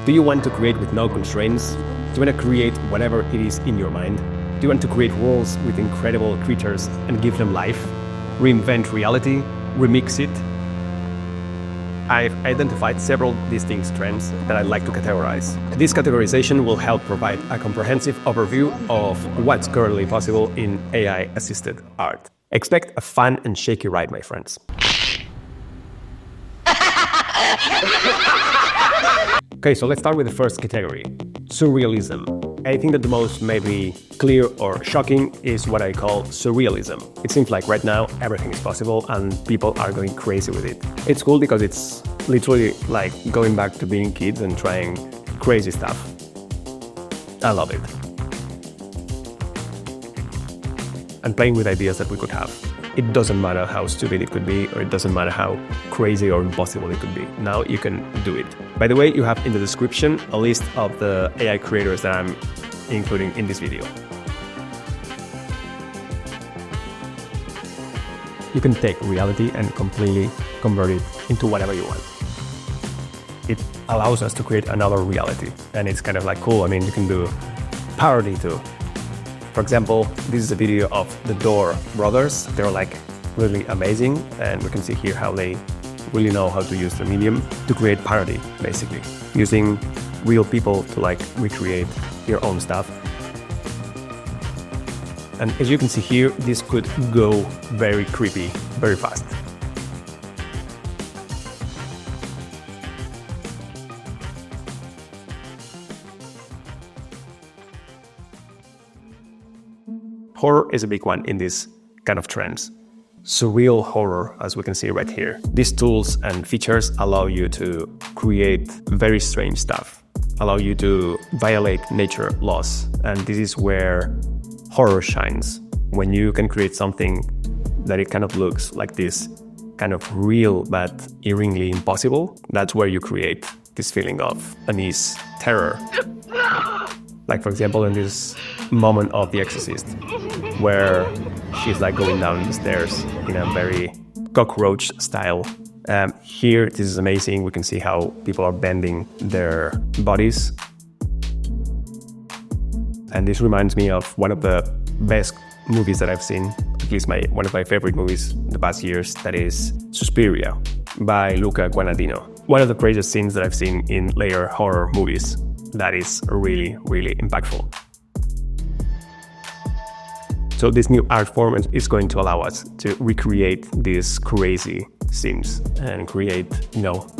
Do you want to create with no constraints? Do you want to create whatever it is in your mind? Do you want to create worlds with incredible creatures and give them life? Reinvent reality? Remix it? I've identified several distinct trends that I'd like to categorize. This categorization will help provide a comprehensive overview of what's currently possible in AI-assisted art. Expect a fun and shaky ride, my friends. Okay, so let's start with the first category, surrealism. I think that the most maybe clear or shocking is what I call surrealism. It seems like right now everything is possible and people are going crazy with it. It's cool because it's literally like going back to being kids and trying crazy stuff. I love it. And playing with ideas that we could have. It doesn't matter how stupid it could be, or it doesn't matter how crazy or impossible it could be. Now you can do it. By the way, you have in the description a list of the AI creators that I'm including in this video. You can take reality and completely convert it into whatever you want. It allows us to create another reality, and it's kind of like cool. I mean, you can do parody too. For example, this is a video of the Door brothers. They're like really amazing, and we can see here how they really know how to use the medium to create parody, basically, using real people to like recreate your own stuff. And as you can see here, this could go very creepy, very fast. Horror is a big one in this kind of trends. Surreal horror, as we can see right here. These tools and features allow you to create very strange stuff, allow you to violate nature laws. And this is where horror shines. When you can create something that it kind of looks like this, kind of real but eerily impossible, that's where you create this feeling of unease, terror. Like for example in this moment of The Exorcist, where she's like going down the stairs in a very cockroach style. Here, this is amazing. We can see how people are bending their bodies. And this reminds me of one of the best movies that I've seen, at least one of my favorite movies in the past years, that is Suspiria by Luca Guadagnino. One of the craziest scenes that I've seen in later horror movies. That is really, really impactful. So this new art form is going to allow us to recreate these crazy scenes and create,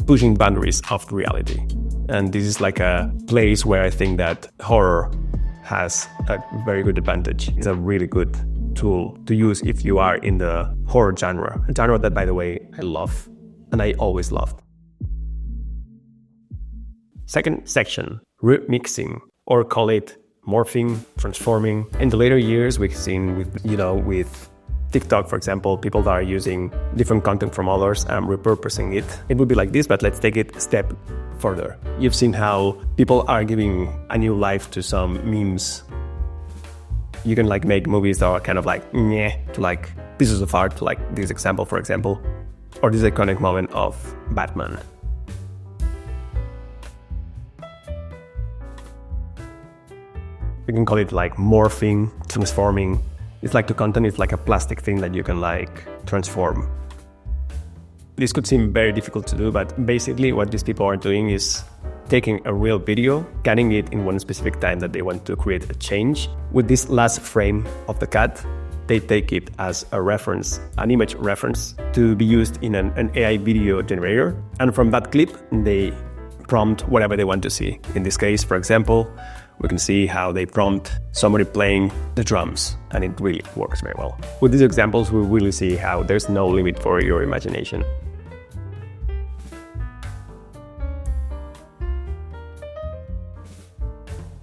pushing boundaries of reality. And this is like a place where I think that horror has a very good advantage. It's a really good tool to use if you are in the horror genre. A genre that, by the way, I love and I always loved. Second section, remixing, or call it morphing, transforming. In the later years, we've seen with TikTok, for example, people that are using different content from others and repurposing it. It would be like this, but let's take it a step further. You've seen how people are giving a new life to some memes. You can like make movies that are kind of like meh, to like pieces of art, to like this example, for example, or this iconic moment of Batman. We can call it like morphing, transforming. It's like the content is like a plastic thing that you can like transform. This could seem very difficult to do, but basically what these people are doing is taking a real video, cutting it in one specific time that they want to create a change. With this last frame of the cut, they take it as a reference, an image reference, to be used in an AI video generator. And from that clip, they prompt whatever they want to see. In this case, for example, we can see how they prompt somebody playing the drums, and it really works very well. With these examples, we really see how there's no limit for your imagination.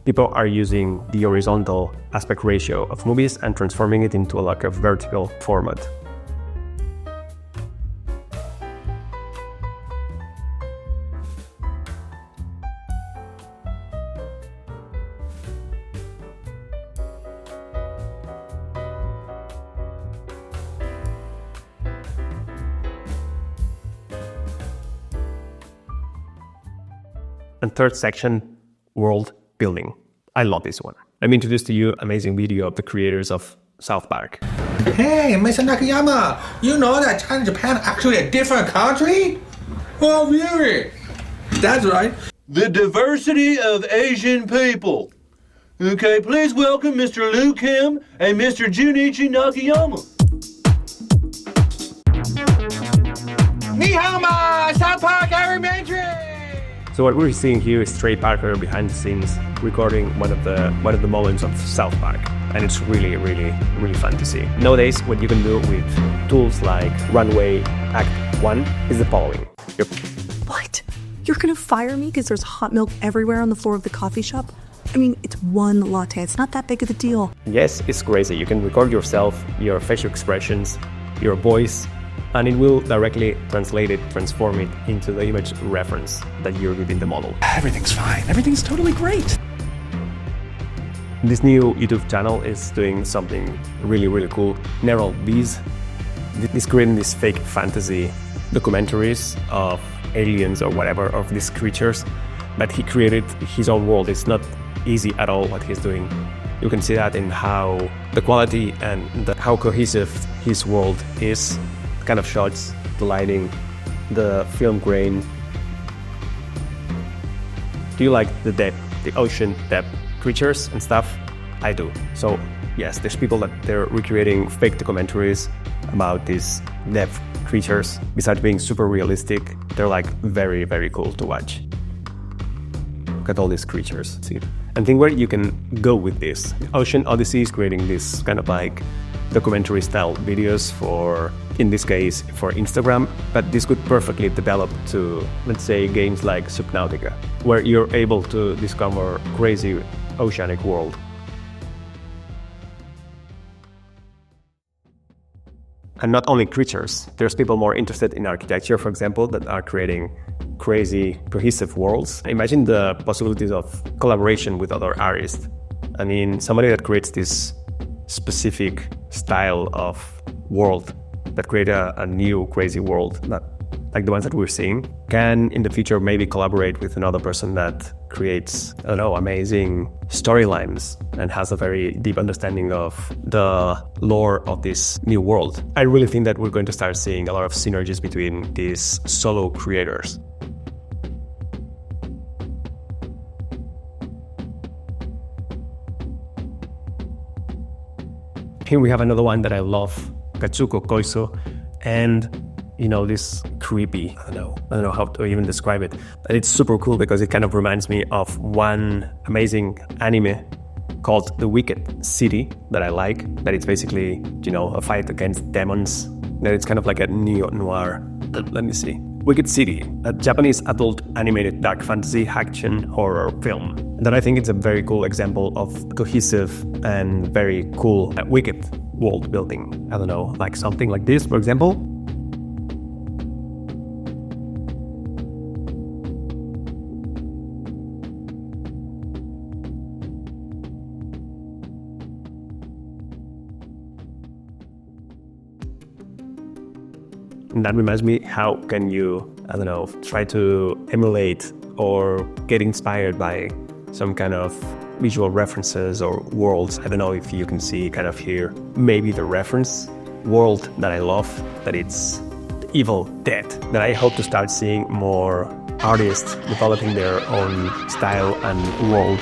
People are using the horizontal aspect ratio of movies and transforming it into like a vertical format. And third section, world building. I love this one. Let me introduce to you amazing video of the creators of South Park. Hey, Mr. Nakayama, you know that China and Japan are actually a different country? Oh, really? That's right. The diversity of Asian people. Okay, please welcome Mr. Liu Kim and Mr. Junichi Nakayama. Ni hao ma, South Park Elementary! So what we're seeing here is Trey Parker behind the scenes recording one of the moments of South Park. And it's really, really, really fun to see. Nowadays, what you can do with tools like Runway Act 1 is the following. What? You're gonna fire me because there's hot milk everywhere on the floor of the coffee shop? I mean, it's one latte. It's not that big of a deal. Yes, it's crazy. You can record yourself, your facial expressions, your voice, and it will directly transform it into the image reference that you're giving the model. Everything's fine. Everything's totally great. This new YouTube channel is doing something really, really cool. Neural Bees is creating these fake fantasy documentaries of aliens or whatever, of these creatures, but he created his own world. It's not easy at all what he's doing. You can see that in how the quality and how cohesive his world is, the kind of shots, the lighting, the film grain. Do you like the depth, the ocean depth creatures and stuff? I do. So yes, there's people that they're recreating fake documentaries about these depth creatures. Besides being super realistic, they're like very, very cool to watch. Look at all these creatures. See? And think where you can go with this. Ocean Odyssey is creating this kind of like documentary style videos for, in this case, for Instagram, but this could perfectly develop to, let's say, games like Subnautica, where you're able to discover crazy oceanic world. And not only creatures, there's people more interested in architecture, for example, that are creating crazy, cohesive worlds. Imagine the possibilities of collaboration with other artists. I mean, somebody that creates this specific style of world, that create a new crazy world, not like the ones that we're seeing, can in the future maybe collaborate with another person that creates, I don't know, amazing storylines and has a very deep understanding of the lore of this new world. I really think that we're going to start seeing a lot of synergies between these solo creators. Here we have another one that I love, Katsuko Koiso, and you know, this creepy, I don't know how to even describe it. But it's super cool because it kind of reminds me of one amazing anime called The Wicked City that I like. That it's basically, you know, a fight against demons. That it's kind of like a neo-noir. Let me see. Wicked City, a Japanese adult animated dark fantasy action horror film. That I think it's a very cool example of cohesive and very cool wicked world building. I don't know, like something like this, for example. And that reminds me, how can you, I don't know, try to emulate or get inspired by some kind of visual references or worlds. I don't know if you can see kind of here, maybe the reference world that I love, that it's the Evil Dead, that I hope to start seeing more artists developing their own style and world.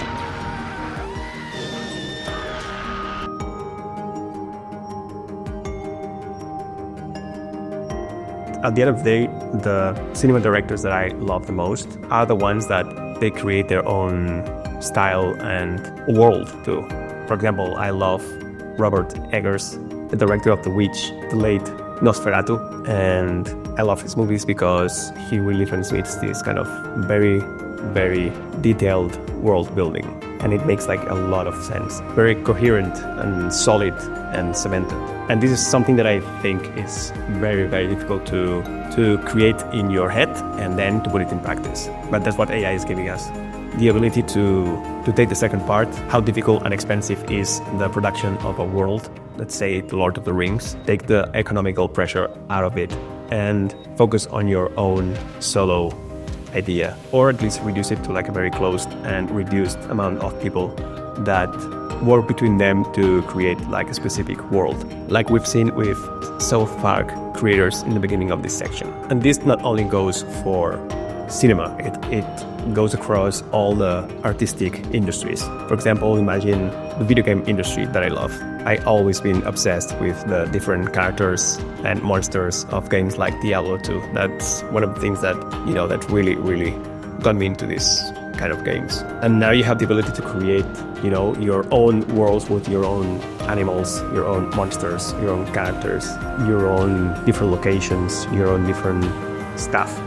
At the end of the day, the cinema directors that I love the most are the ones that they create their own style and world too. For example, I love Robert Eggers, the director of The Witch, the late Nosferatu, and I love his movies because he really transmits this kind of very, very detailed world building, and it makes like a lot of sense. Very coherent and solid and cemented. And this is something that I think is very, very difficult to create in your head and then to put it in practice. But that's what AI is giving us. The ability to take the second part, how difficult and expensive is the production of a world, let's say The Lord of the Rings, take the economical pressure out of it and focus on your own solo idea, or at least reduce it to like a very closed and reduced amount of people that work between them to create like a specific world, like we've seen with South Park creators in the beginning of this section. And this not only goes for cinema, it goes across all the artistic industries. For example, imagine the video game industry that I love. I've always been obsessed with the different characters and monsters of games like Diablo 2. That's one of the things that, you know, that really got me into this kind of games. And now you have the ability to create, you know, your own worlds with your own animals, your own monsters, your own characters, your own different locations, your own different stuff.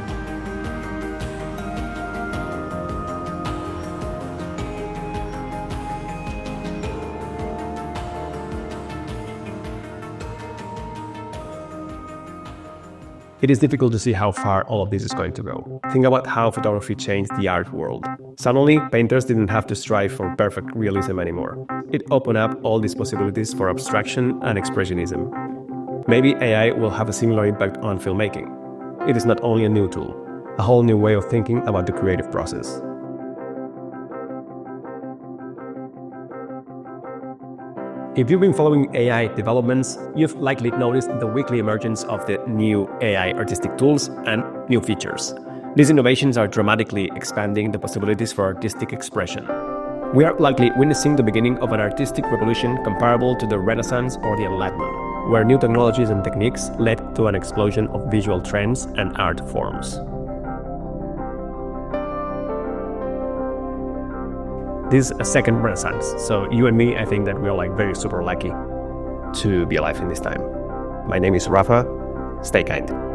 It is difficult to see how far all of this is going to go. Think about how photography changed the art world. Suddenly, painters didn't have to strive for perfect realism anymore. It opened up all these possibilities for abstraction and expressionism. Maybe AI will have a similar impact on filmmaking. It is not only a new tool, a whole new way of thinking about the creative process. If you've been following AI developments, you've likely noticed the weekly emergence of the new AI artistic tools and new features. These innovations are dramatically expanding the possibilities for artistic expression. We are likely witnessing the beginning of an artistic revolution comparable to the Renaissance or the Enlightenment, where new technologies and techniques led to an explosion of visual trends and art forms. This is a second Renaissance, so you and me, I think that we are like very super lucky to be alive in this time. My name is Rafa. Stay kind.